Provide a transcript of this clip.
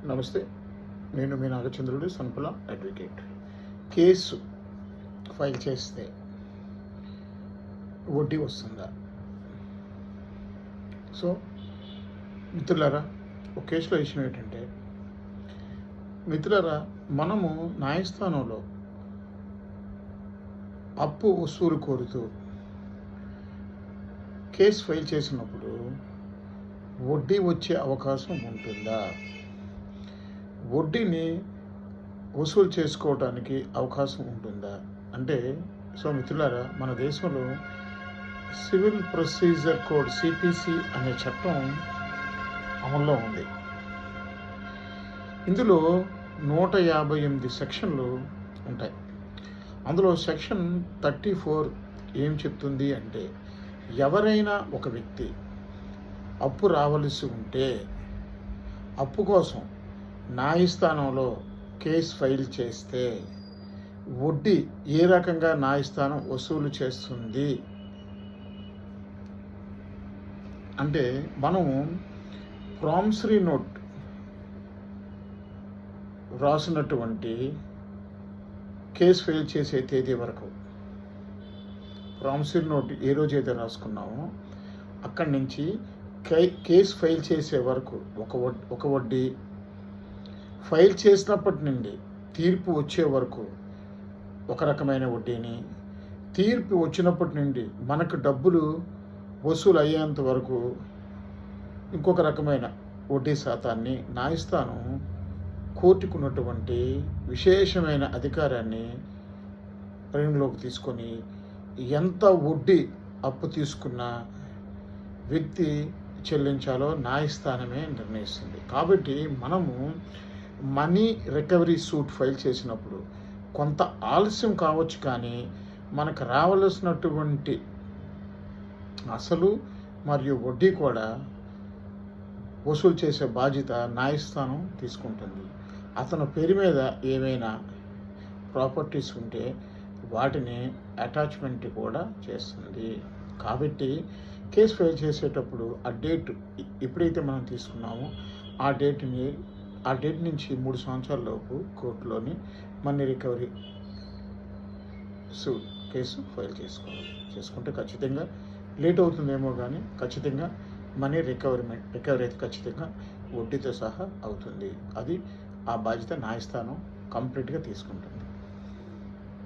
నమస్తే. నేను మీ నాగచంద్రుడు, సంకుల advocate. Case file చేస్తే వడ్డీ వస్తుందా? సో మిత్రులారా, ఒక కేసులో విషయం ఏంటంటే, మిత్రులారా, మనము న్యాయస్థానంలో అప్పు వసూలు కోరుతూ కేసు ఫైల్ చేసినప్పుడు వడ్డీ వచ్చే అవకాశం ఉంటుందా? వడ్డీని వసూలు చేసుకోవడానికి అవకాశం ఉంటుందా అంటే, సో మిత్రులారా, మన దేశంలో సివిల్ ప్రొసీజర్ కోడ్ సిపిసి అనే చట్టం అమల్లో ఉంది. ఇందులో 158 సెక్షన్లు ఉంటాయి. అందులో సెక్షన్ 34 ఏం చెప్తుంది అంటే, ఎవరైనా ఒక వ్యక్తి అప్పు రావలసి ఉంటే అప్పు కోసం న్యాయస్థానంలో కేసు ఫైల్ చేస్తే వడ్డీ ఏ రకంగా న్యాయస్థానం వసూలు చేస్తుంది అంటే, మనము ప్రామిసరీ నోట్ రాసినటువంటి కేసు ఫైల్ చేసే తేదీ వరకు, ప్రామిసరీ నోట్ ఏ రోజైతే రాసుకున్నామో అక్కడి నుంచి కేసు ఫైల్ చేసే వరకు ఒక వడ్డీ, ఫైల్ చేసినప్పటి నుండి తీర్పు వచ్చే వరకు ఒక రకమైన వడ్డీని, తీర్పు వచ్చినప్పటి నుండి మనకు డబ్బులు వసూలు అయ్యేంత వరకు ఇంకొక రకమైన వడ్డీ శాతాన్ని న్యాయస్థానం కోర్టుకున్నటువంటి విశేషమైన అధికారాన్ని పరిగణలోకి తీసుకొని ఎంత వడ్డీ అప్పు తీసుకున్న వ్యక్తి చెల్లించాలో న్యాయస్థానమే నిర్ణయిస్తుంది. కాబట్టి మనము మనీ రికవరీ సూట్ ఫైల్ చేసినప్పుడు కొంత ఆలస్యం కావచ్చు, కానీ మనకు రావలసినటువంటి అసలు మరియు వడ్డీ కూడా వసూలు చేసే బాధ్యత న్యాయస్థానం తీసుకుంటుంది. అతని పేరు మీద ఏమైనా ప్రాపర్టీస్ ఉంటే వాటిని అటాచ్మెంట్ కూడా చేస్తుంది. కాబట్టి కేసు ఫైల్ చేసేటప్పుడు ఆ డేట్ ఎప్పుడైతే మనం తీసుకున్నామో ఆ డేట్ నుంచి 3 సంవత్సరాల లోపు కోర్టులోని మనీ రికవరీ కేసు ఫైల్ చేసుకుంటే ఖచ్చితంగా లేట్ అవుతుందేమో, కానీ ఖచ్చితంగా మనీ రికవరీ అయితే ఖచ్చితంగా వడ్డీతో సహా అవుతుంది. అది ఆ బాధ్యత న్యాయస్థానం కంప్లీట్గా తీసుకుంటుంది.